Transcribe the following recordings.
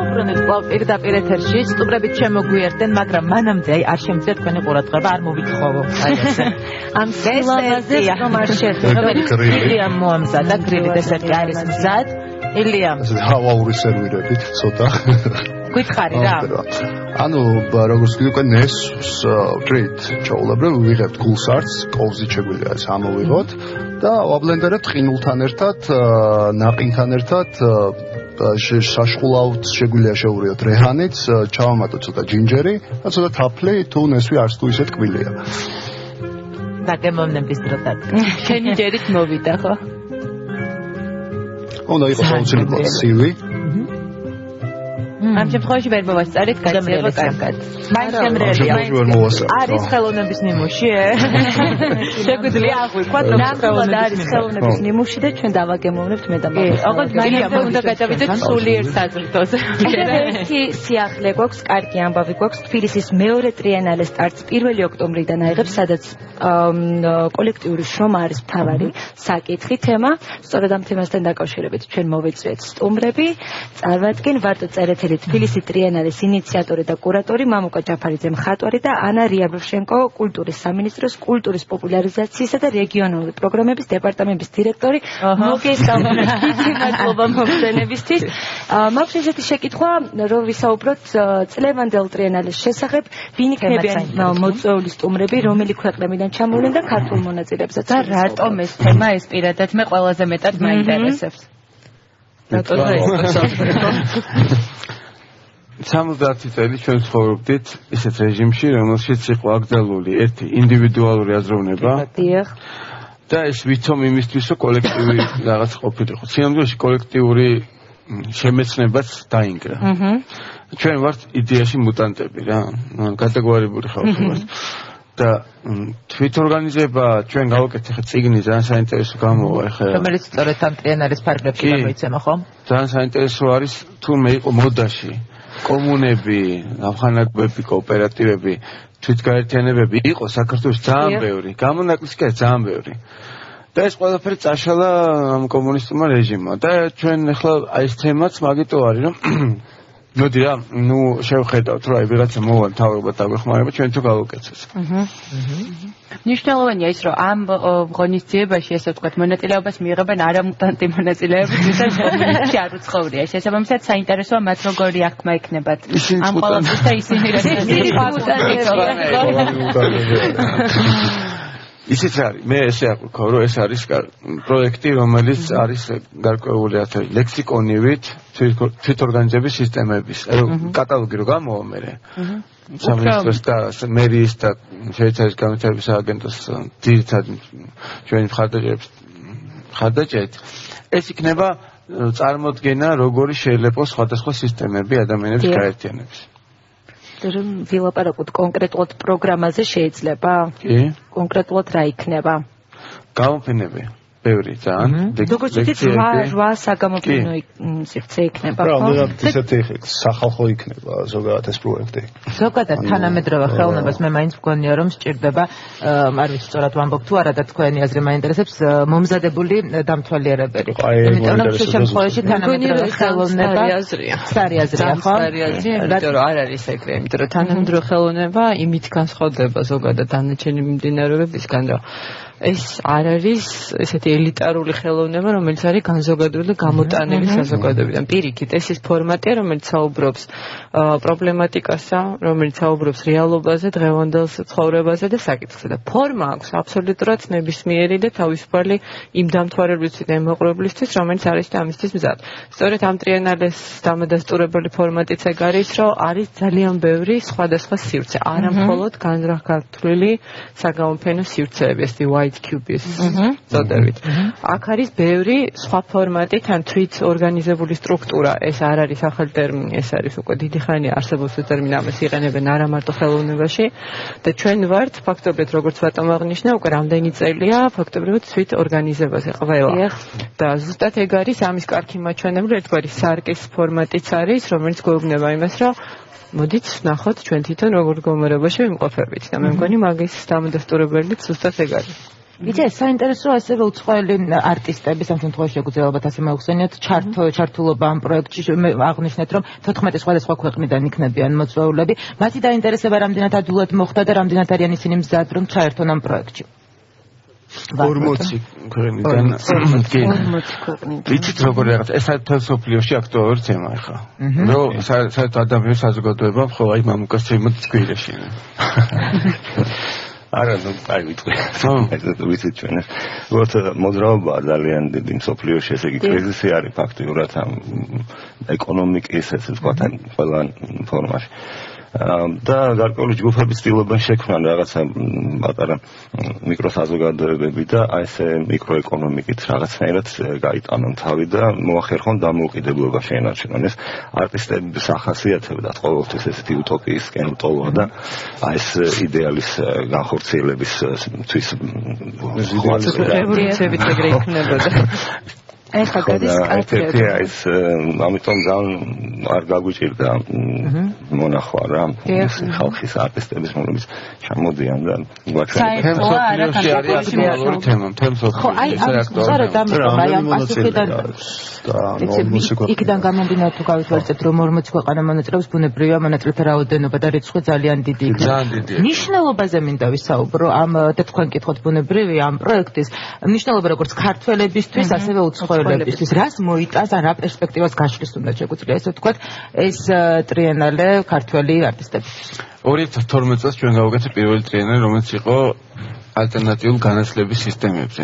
დავუბრუნდით კვლავ პირდაპირ ეთერში, სტუმრებით შემოგვიერთდნენ, მაგრამ მანამდე არ შემიძლია თქვენი ყურადღება არ მოვითხოვო. ამ სილამაზე რომ არ შეხვდა, ილიამ მოამზადა გრილი დესერტი არის მზად. ილიამ. ჰავაური სერვირებით ცოტა. გითხარი რა. ანუ როგორც კი უკვე ნესვს ვკრით ჩაულებრებ, ვიღებთ გულსარცს, კოვზი შეგვიძლია ეს ამოვიღოთ და ვაბლენდერებთ ყინულთან ერთად, ნაყინთან ერთად საშხულავთ შეგვიძლია შევურიოთ რეჰანიც, ჩავამატოთ ცოტა ჯინჯერი და ცოტა თაფლი, თუ ნესვი არც თუ ისე ტკბილია. დაგემოვნების დრო დადგა. შენი ჯერით მოვიდა ხო? უნდა იყოს აუცილებლად სივი. ამ შემთხვევაში ვერ მოვასწარეთ გაცილება კარგად. მაინც შემრელია. არის ხელოვნების ნიმუში? შეგვიძლია აღვიქვათ რომ ნამდვილად არის ხელოვნების ნიმუში და ჩვენ დავაგემოვნებთ მე და მაგას. ოღონდ მაინც უნდა გადავიდეთ სულიერ საზრდოზე. ერთი სიახლე გვაქვს, კარგი ამბავი გვაქვს. თბილისის მეორე ტრიენალეს სტარტს 1 ოქტომბრიდან აიღებს, სადაც კოლექტიური შრომა არის მთავარი საკითხი თემა. სწორედ ამ თემასთან დაკავშირებით ჩვენ მოვეწვიეთ სტუმრები. წარმატგენ ვარტო წერეთელი თბილისი ტრიენალეს ინიციატორი და კურატორი მამუკა ჯაფარიძე მხატვარი და ანა რიაბროვშენკო კულტურის სამინისტროს კულტურის პოპულარიზაციისა და რეგიონალური პროგრამების დეპარტამენტის დირექტორი. მოგესალმებით, მადლობა მომხდენებისთვის. მაქვს ესეთი შეკითხვა, რომ ვისაუბროთ წლევანდელ ტრიენალეს შესახებ, ვინ იქნებიან მოწვეული სტუმრები, რომელი ქვეყნებიდან ჩამოვლენ და ქართულ მონაწილეებსაც და რატომ ეს თემა ეს პირადად მე ყველაზე მეტად მაინტერესებს. 70 წელი ჩვენ ცხოვრობდით ისეთ რეჟიმში, რომელშიც იყო აკრძალული ერთი ინდივიდუალური აზროვნება და ეს ვიცომ იმისთვის, რომ კოლექტივი რაღაც ყოფილიყო. სინამდვილეში კოლექტიური შემეცნებაც დაინგრა. ჩვენ ვართ იდეაში მუტანტები რა, კატეგორიული ხალხი ვართ. და თვითორგანიზება ჩვენ გავაკეთეთ წიგნი ძალიან საინტერესო გამოვა ახლა. რომელიც სწორედ ამ ტრიენალის ფარგლებში გამოიცემა, ხო? ძალიან საინტერესო არის თურმე იყო მოდაში კომუნები, ამხანაგბები, კოოპერატივები, თვითგაერთიანებები იყო საქართველოს ძალიან ბევრი, გამონაკლისი კი ძალიან ბევრი. და ეს ყველაფერი წაშალა ამ კომუნისტურმა რეჟიმმა და ჩვენ ახლა აი ეს თემაც მაგიტო არის, რომ მოდი რა, ნუ შევხედავთ, რომ აი ვიღაცა მოვა მთავრობა დაგვეხმარება, ჩვენ თუ გავუკეთოთ. მნიშვნელოვანია ის, რომ ამ ღონისძიებაში, ესე ვთქვათ, მონაწილეობას მიიღებენ არამუტანტი მონაწილეები, ვისაც კომუნისტში არ უცხოვრია. შესაბამისად, საინტერესოა მათ როგორი აღქმა ექნებათ ამ ყველაფერს და ისინი რა ისიც არის, მე ესე აკვირქავ, რომ ეს არის პროექტი, რომელიც არის გარკვეული ლექსიკონივით თვითორგანიზების სისტემების, კატალოგი რო გამოვა მე. სამინისტროს და მერიის და შეიცვალის განვითარების სააგენტოს ძირითად ჩვენი მხარდაჭერით ეს იქნება წარმოდგენა, როგორი შეიძლება სხვადასხვა სისტემები ადამიანების გაერთიანების. რომ ვილაპარაკოთ კონკრეტულად პროგრამაზე შეიძლება? კი. კონკრეტულად რა იქნება? გამოფენები. ბევრი ძალიან. როგორც იცით, 8 საგამოფენო სივრცე იქნება, ხო? რა, ისეთი სახალხო იქნება ზოგადად ეს პროექტი. ზოგადად თანამედროვე ხელოვნებას მე მაინც მგონია, რომ სჭირდება, არ ვიცი სწორად ვამბობ თუ არა და თქვენი აზრი მაინტერესებს, მომზადებული დამთვალიერებელი. იმიტომ რომ ამ შემთხვევაში თანამედროვე ხელოვნება სარი აზრია, ხო? იმიტომ რომ არ არის ეგრე, იმიტომ რომ თანამედროვე ხელოვნება იმით განსხვავდება ზოგადად დანარჩენი მიმდინარეობებისგან, რომ ეს არ არის ესეთი ელიტარული ხელოვნება, რომელიც არის განზოგადებული და გამოტანილი საზოგადოებიდან. პირიქით, ეს ის ფორმატია, რომელიც საუბრობს პრობლემატიკასა, რომელიც საუბრობს რეალობაზე, დღევანდელ ცხოვრებაზე და საკითხზე. და ფორმა აქვს აბსოლუტურად ნებისმიერი და თავისუფალი იმ დამთვალებლისთვის და მოყრობლისთვის, რომელიც არის და ამისთვის მზად. სწორედ ამ ტრიენალეს დამადასტურებელი ფორმატიც ეგ არის, რომ არის ძალიან ბევრი სხვადასხვა სივრცე, არა მხოლოდ განზრახგართული საგამოფენო სივრცეები, ესეთი white cube-ის წოდებით. აქ არის ბევრი სხვა ფორმატი, თან თვით ორგანიზებული სტრუქტურა. ეს არ არის ახალ ტერმინი, ეს არის უკვე დიდი ხანი არსებობს ეს ტერმინი, ამას იყენებენ არა მარტო ხელოვნებაში და ჩვენ ვართ ფაქტობრივად, როგორც ბატონო აღნიშნა, უკვე რამდენი წელია ფაქტობრივად თვით ორგანიზებაზე ყველა. და ზუსტად ეგ არის ამის კარგი მაჩვენებელი, ერთგვარი სარკის ფორმატიც არის, რომელიც გვეუბნება იმას, რომ მოდით ვნახოთ ჩვენ თვითონ როგორ მდგომარეობაში ვიმყოფებით და მე მგონი მაგის დამადასტურებელიც ზუსტად ეგ არის. იცი, საინტერესოა ასევე უცხოელი არტისტების ამ შემთხვევაში შეგვიძლია ალბათ ასე მოვხსენიოთ ჩართულობა ამ პროექტში აღნიშნეთ რომ 14 სხვადასხვა ქვეყნიდან იქნებიან მოწვეულები მათი დაინტერესება რამდენად ადვილად მოხდა და რამდენად არიან ისინი მზად რომ ჩაერთონ ამ პროექტში 40 ქვეყნიდან ვიცით როგორ რაღაც ეს თელ სოფლიოში აქტუალური თემა ხა რომ საერთოდ ადამიანის საზოგადოება ხო აი მამუკას შემოწ გვირეში არა ნუ აი ვიტყვი ვიცით ჩვენ უბრალოდ მოძრაობა ძალიან დიდი მსოფლიოში ესე იგი კრიზისი არის ფაქტიურად ამ ეკონომიკის ესე ვთქვათ ყველა ფორმაში და გარკვეული ჯგუფები ცდილობენ შექმნან რაღაცა პატარა მიკროსაზოგადოებები და აი ესე მიკროეკონომიკით რაღაცნაირად გაიტანონ თავი და მოახერხონ დამოუკიდებლობა შეენარჩუნონ ეს არტისტების ახასიათებდა ყოველთვის ესეთი უტოპიისკენ უტოლვა და აი ეს იდეალის განხორციელებისთვის რევოლუციებით ეგრე იქნებოდა ეხლა გადის კარტია ეს ამიტომ ძალიან არ გაგვიჭირდა მონახვა რა ხალხის არტისტების რომლებიც ჩამოდიან და საერთოდ არა კანონური თემა ხო აი სწორედ აი ამ პასუხიდან იქიდან გამომდინარე თუ გავითვალისწინებთ რომ 40 ქვეყანა მონაწილეობს ბუნებრივია მონაწილეთა რაოდენობა და რიცხვი ძალიან დიდი იქნება მნიშვნელობაზე მინდა ვისაუბრო ამ და თქვენ კითხოთ ბუნებრივია ამ პროექტის მნიშვნელობა როგორც ქართველებისთვის ასევე უცხოელებისთვის რას მოიტანს ან რა პერსპექტივას გაშლის უნდა შეგვიძლია ესე ვთქვათ ეს ტრიენალე ქართველი არტისტებისთვის 2012 წელს ჩვენ გავაკეთეთ პირველი ტრიენალე რომელიც იყო ალტერნატიულ განათლების სისტემებზე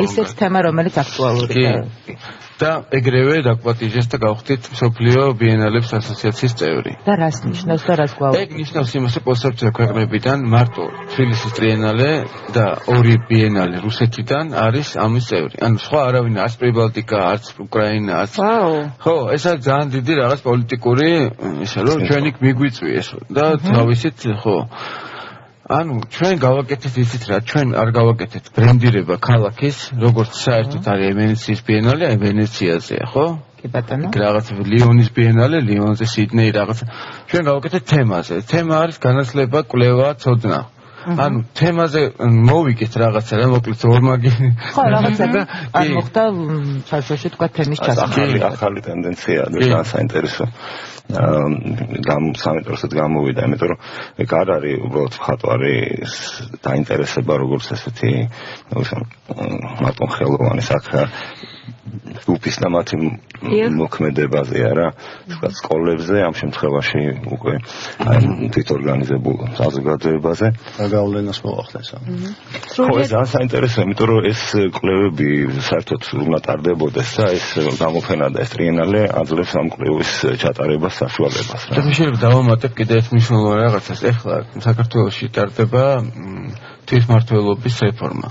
ისეთ თემა რომელიც აქტუალურია და ეგრევე დაგვატიჟეს და გავხდით მსოფლიო ბიენალების ასოციაციის წევრი. და რას ნიშნავს და რას გვაქვს? ეგ ნიშნავს იმას, რომ კონცეფცია ქვეყნებიდან მარტო თბილისის ტრიენალე და ორი ბიენალე რუსეთიდან არის ამის წევრი. ანუ სხვა არავინ არც პრიბალტიკა, არც უკრაინა, არც ხო, ეს არის ძალიან დიდი რაღაც პოლიტიკური ისე რომ ჩვენ იქ მიგვიწვიეს და თავისით ხო ანუ ჩვენ გავაკეთეთ ისიც რა ჩვენ არ გავაკეთეთ ბრენდირება ქალაქის როგორც საერთოდ არის ვენეციის ბიენალე აი ვენეციაზეა ხო კი ბატონო რაღაც ლიონის ბიენალე ლიონზე სიდნეი რაღაც ჩვენ გავაკეთეთ თემაზე თემა არის განათლება კვლევა ცოდნა ანუ თემაზე მოვიგეთ რაღაცა რა მოკლედ ორმაგი ხო რაღაცა არ მოხდა ჩარჩოში თქვა თემის ჩასახალი ახალი ტენდენცია და ძალიან საინტერესო სამეტროსაც გამოვიდა, იმიტომ რომ ეგ არ არის უბრალოდ მხატვარი დაინტერესება როგორც ესეთი მარტო ხელოვანი საკითხი ჯგუფის და მათი მოქმედებაზეა რა, თქვა სკოლებზე, ამ შემთხვევაში უკვე თვითორგანიზებულ საზოგადოებაზე გავლენას მოახდენს. ხო, ეს ძალიან საინტერესოა, იმიტომ რომ ეს კვლევები საერთოდ უნდა ტარდებოდეს და ეს გამოფენა და ეს ტრიენალე აძლევს ამ კვლევის ჩატარებას საშუალებას. და შეიძლება დავამატებ კიდე ერთ მნიშვნელოვან რაღაცას. ეხლა საქართველოში ტარდება თვითმმართველობის რეფორმა.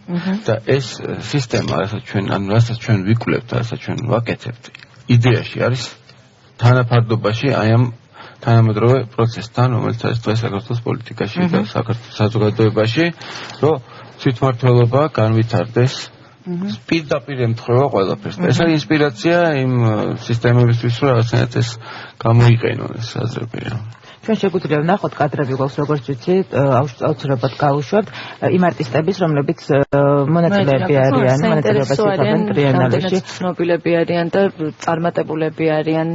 და ეს სისტემა, რასაც ჩვენ ვიკვლევთ, რასაც ჩვენ ვაკეთებთ, იდეაში არის თანაფარდობაში აი ამ თანამედროვე პროცესთან, რომელიც არის დღეს საქართველოს პოლიტიკაში და საქართველოს საზოგადოებაში, რომ თვითმმართველობა განვითარდეს პირდაპირ ემთხვევა ყველაფერს. ეს არის ინსპირაცია იმ სისტემებისთვის, რომ რაღაცნაირად ეს გამოიყენონ ეს აზრები. ჩვენ შეგვიძლია ვნახოთ კადრები გვაქვს როგორც ვიცი აუცილებლად გავუშვებთ იმ არტისტების რომლებიც მონაწილეები არიან მონაწილეობას იღებენ ტრიენალეში ცნობილები არიან და წარმატებულები არიან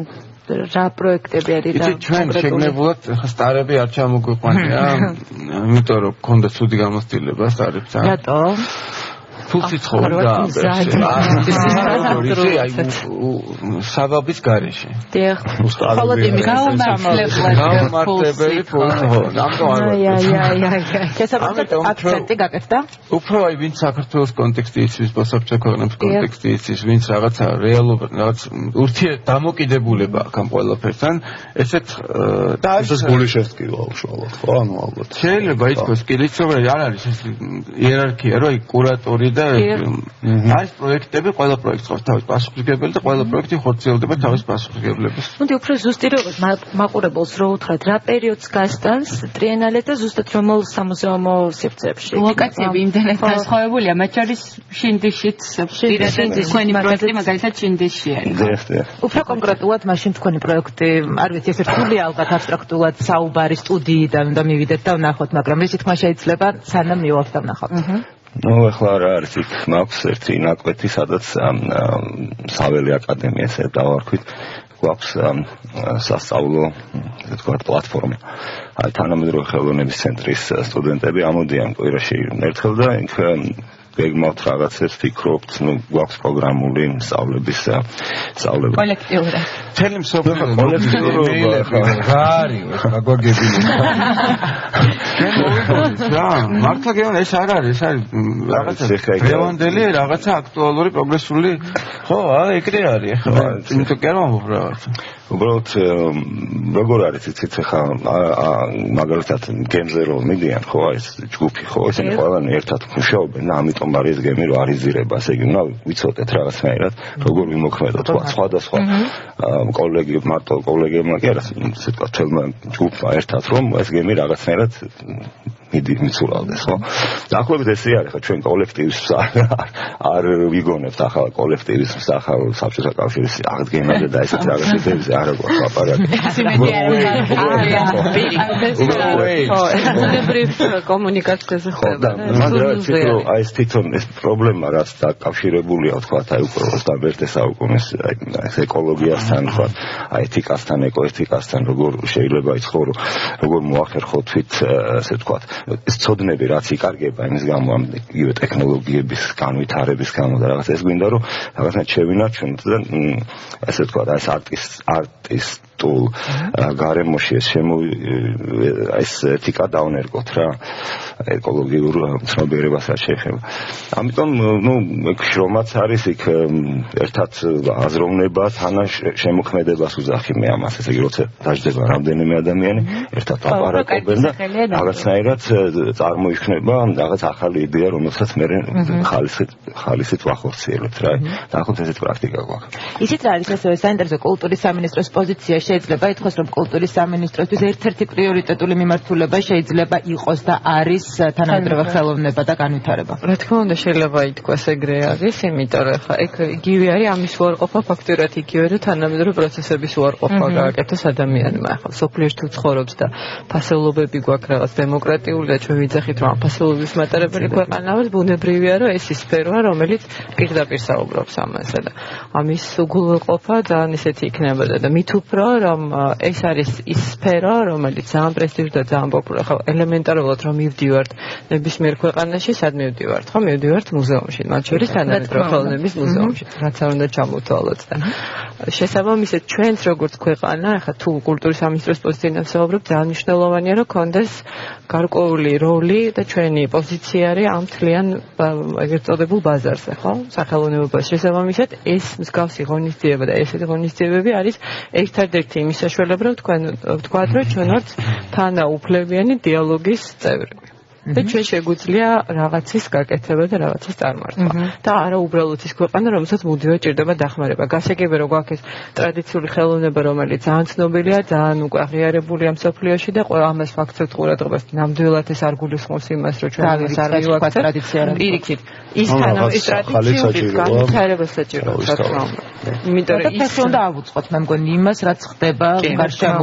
რა პროექტები არის და ჩვენ შეგნებულად სტარები არ ჩამოგვიყვანია იმიტომ რომ გქონდა ცუდი გამოცდილება სტარებთან რატო ფულსი ცხოვრდა საბაბის გარეშე. დიახ. ხოლო იმის გამართლებელი ფულსი ხო. აქცენტი გაკეთდა? უფრო აი ვინც საქართველოს კონტექსტი იცის, მოსაბჭოთა ქვეყნების კონტექსტი იცის, ვინც რაღაცა რეალობა, რაღაც ურთიერთდამოკიდებულება აქვს ამ ყველაფერთან, ესეთ და ეს გული შეწყილა უშუალოდ, ხო, ანუ ალბათ. შეიძლება ითქვას კიდეც რომ არ არის ეს იერარქია, რომ აი კურატორი და არის პროექტები, ყველა პროექტს ყავს თავის პასუხისმგებელი და ყველა პროექტი ხორციელდება თავის პასუხისმგებლებს. მოდი უფრო ზუსტი რომ მაყურებელს რო უთხრათ, რა პერიოდს გასტანს ტრიენალე და ზუსტად რომელ სამუზეუმო სივრცეებში? ლოკაციები იმდენად განსხვავებულია, მათ შორის შინდიშიც, თქვენი პროექტი მაგალითად შინდიში არის. უფრო კონკრეტულად მაშინ თქვენი პროექტი, არ ვიცი, ეს რთულია ალბათ აბსტრაქტულად საუბარი სტუდიიდან და მივიდეთ და ვნახოთ, მაგრამ რითმა შეიძლება სანამ მივავთ და ვნახოთ. ნუ ახლა რა არის იქ მაქვს ერთი ნაკვეთი სადაც საველი აკადემია ესე დავარქვით გვაქვს სასწავლო ესე ვთქვათ პლატფორმა აი თანამედროვე ხელოვნების ცენტრის სტუდენტები ამოდიან კვირაში ერთხელ და იქ გეგმავთ რაღაცებს ფიქრობთ ნუ გვაქვს პროგრამული სწავლების სწავლება კოლექტიურად თელი მსოფლიო კოლექტიურად რა არის გაგვაგებინე რა მართლა გეუბნები ეს არ არის რაღაცა დღევანდელი რაღაცა აქტუალური პროგრესული ხო ეგრე არის ხო იმიტომ კი არ მომხდართ უბრალოდ როგორ არის იცით ხა მაგალითად გემზე რომ მიდიან ხო ეს ჯგუფი ხო ესენი ყველანი ერთად მუშაობენ და ამიტომ არის ეს გემი რომ არიზირება ასე იგი უნდა ვიცოდეთ რაღაცნაირად როგორ ვიმოქმედოთ ხო სხვადასხვა კოლეგი მარტო კოლეგებმა კი არა ესე ვთქვათ თელმა ჯგუფმა ერთად რომ ეს გემი რაღაცნაირად მიცურავდეს ხო დაახლოებით ესე არის ხო ჩვენ კოლექტივის არ ვიგონებთ ახლა კოლექტივის ახალ საბჭოთა კავშირის აღდგენაზე და ესეთ რაღაცებზე არ აქვს აპარატი კომუნიკაციაზე ხდება აი ეს თვითონ ეს პრობლემა რაც დაკავშირებულია ვთქვათ აი უკვე 21 საუკუნის ეს ეკოლოგიასთან ვთქვათ აი ეთიკასთან ეკოეთიკასთან როგორ შეიძლება იცხოვრო როგორ მოახერხოთ თვით ესე ვთქვათ ეს ცოდნები რაც იკარგება იმის გამო ამ იგივე ტექნოლოგიების განვითარების გამო და რაღაც ეს გვინდა რომ რაღაცნაირად შევინარჩუნოთ და ესე ვთქვათ ეს არტისტულ გარემოში ეს ეთიკა დავნერგოთ რა ეკოლოგიურ ცნობიერებას რაც შეეხება ამიტომ ნუ შრომაც არის იქ ერთად აზროვნებას ანა შემოქმედებას უძახი მე ამას ესე იგი როცა დაждდება რამდენიმე ადამიანი ერთად აპარაკობენ და რაღაცნაირად წარმოიქმნება რაღაც ახალი იდეა რომელსაც მე ხალისით ვახორციელებთ რა დაახლოებით ესეთ პრაქტიკა გვაქვს ისიც რა არის ასევე საინტერესო კულტურის სამინისტროს პოზიცია შეიძლება ითქვას რომ კულტურის სამინისტროსთვის ერთ-ერთი პრიორიტეტული მიმართულება შეიძლება იყოს და არის თანამედროვე ხელოვნება და განვითარება რა თქმა უნდა შეიძლება ითქვას ეგრე არის იმიტომ რომ ხა ეგ იგივე არის ამის უარყოფა ფაქტურად იგივე რომ თანამედროვე პროცესების უარყოფა გააკეთოს ადამიანმა ხა სოფლიოში თუ ცხოვრობს და ფასეულობები გვაქვს რაღაც დემოკრატიული და ჩვენ ვიძახით რომ ფასეულობის მატარებელი ქვეყანა ვართ ბუნებრივია რომ ეს სფეროა რომელიც პირდაპირ საუბრობს ამაზე და ამის უგულვებყოფა ძალიან ისეთი იქნებოდა და მით უფრო რომ ეს არის ის სფერო რომელიც ძალიან პრესტიჟი და ძალიან პოპულარია ხო ელემენტარულად რომ მივდივართ ნებისმიერ ქვეყანაში სად მივდივართ ხო მივდივართ მუზეუმში მათ შორის თანამედროვე ხელოვნების მუზეუმში რაც არ უნდა ჩამოთვალოთ და შესაბამისად ჩვენც როგორც ქვეყანა ახლა თუ კულტურის სამინისტროს პოზიციიდან საუბრობთ ძალიან მნიშვნელოვანია რომ კონდეს გარკვეული როლი და ჩვენი პოზიცია არის ამ თლიან ეგრეთ წოდებულ ბაზარზე ხო სახელოვნებაში შესაბამისად ეს მსგავსი ღონისძიება და ესეთი ღონისძიებები არის ერთადერთი იმის საშუალება რომ ვთქვათ რომ ჩვენ ვართ თანაუფლებიანი დიალოგის წევრები და ჩვენ შეგვიძლია რაღაცის გაკეთება და რაღაცის წარმართვა და არა უბრალოდ ის ქვეყანა რომელსაც მუდმივად ჭირდება დახმარება გასაგებია რომ გვაქვს ტრადიციული ხელოვნება რომელიც ძალიან ცნობილია ძალიან უკვე აღიარებულია მსოფლიოში და ყველა ამას ფაქტორად ყურადღებას ნამდვილად ეს არ გულისხმობს იმას რომ ჩვენ ამას არ მივაქცევთ ტრადიცია პირიქით ის ტრადიციული განვითარება საჭიროა იმიტომ რომ ის უნდა ავუწყოთ მე მგონი იმას რაც ხდება გარშემო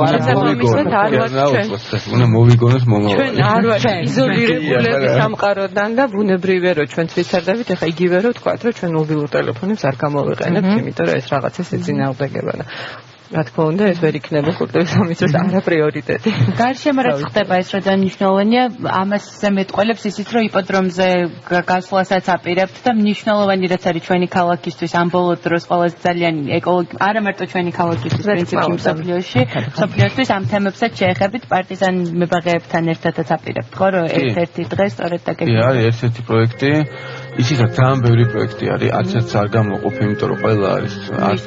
უნდა მოვიგონოს მომავალი ჩვენ არ ვართ იზოლირებულები სამყაროდან და ბუნებრივია რომ ჩვენ ვიცარდებით ეხა იგივე რომ თქვათ რომ ჩვენ მობილურ ტელეფონებს არ გამოვიყენებთ იმიტომ რომ ეს რაღაცას ეწინააღმდეგება და რა თქმა უნდა ეს ვერ იქნება კულტურის სამინისტროს არაპრიორიტეტი. გარშემო რაც ხდება ეს რა მნიშვნელოვანია ამასზე მეტყოლებს ისიც რომ იპოდრომზე გასვლასაც აპირებთ და მნიშვნელოვანი რაც არის ჩვენი ქალაქისთვის ამ ბოლო დროს ყველაზე ძალიან არა მარტო ჩვენი ქალაქისთვის პრინციპში მსოფლიოსთვის ამ თემებსაც შეეხებით პარტიზან მებაღეებთან ერთადაც აპირებთ ხო რომ ერთ-ერთი დღე სწორედ დაგეგმოთ. არის ერთ-ერთი პროექტი ისიც ძალიან ბევრი პროექტი არის არცერთ არ გამოყოფ იმიტომ რომ ყველა არის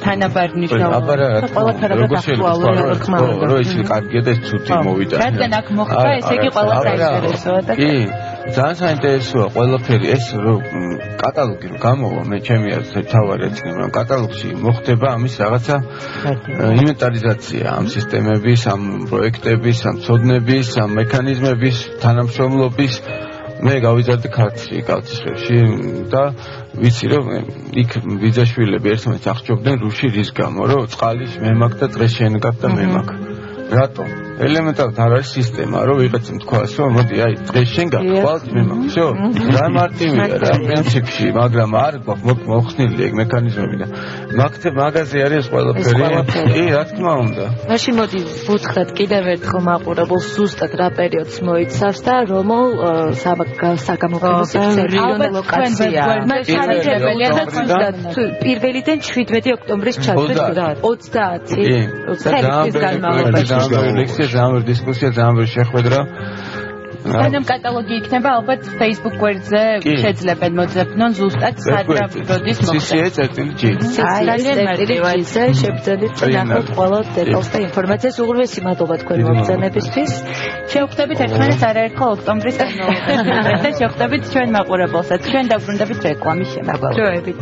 თანაბარ მნიშვნელოვანი როგორ შეიძლება რომ ის კარგია და ეს ცუდი მოვიდა. რადგან აქ მოხდა, ესე იგი ყველა საინტერესოა და კი, ძალიან საინტერესოა ყველაფერი ეს რომ კატალოგი რომ გამოვა, მე ჩემი აზრით თავარი ეცნი, რომ კატალოგში მოხდება ამის რაღაცა ინვენტარიზაცია ამ სისტემების, ამ პროექტების, ამ ცოდნების, ამ მექანიზმების, თანამშრომლობის მე გავიზარდე ქართლში და ვიცი რომ იქ ბიძაშვილები ერთმანეთს აღჭობდნენ რუში რის გამო რომ წყალი მე მაქვს და წრე შენ გაქვს და მე მაქვს რატომ? ელემენტარულად არ არის სისტემა, რომ ვიღაცამ თქვას, რომ მოდი, აი, დღეს შენ გაგყვალთ, მე მაქვს, всё. რა მარტივია რა, პრინციპში, მაგრამ არ გვაქვს მოხსნილი ეგ მექანიზმები და მაგაზე არის ყველაფერი. კი, რა თქმა უნდა. მაშინ მოდი ვუთხრათ კიდევ ერთხელ მაყურებელს ზუსტად რა პერიოდს მოიცავს და რომელ საგამოქმედო რეგიონი ლოკაცია. მართალია და ზუსტად 1-დან 17 ოქტომბრის ჩათვლით 30. 30 წლის განმავლობაში. Zamber diskusija, zamber შეხვედრა. ანუ კატალოგი იქნება ალბათ Facebook გვერდზე შეძლებენ მოძებნონ ზუსტად სადროდის მოხდა. CC-G. CC-G-ზე შეგძლებთ ნახოთ ყველა დეტალს და ინფორმაციას. უღრმესი მადლობა თქვენ მოგზაურობისთვის. შევხვდებით ერთმანეთს არაერთხელ ოქტომბრის განმავლობაში და შევხვდებით ჩვენ მაყურებელსაც. ჩვენ დაბრუნდებით რეკლამის შემდგომ. დროებით.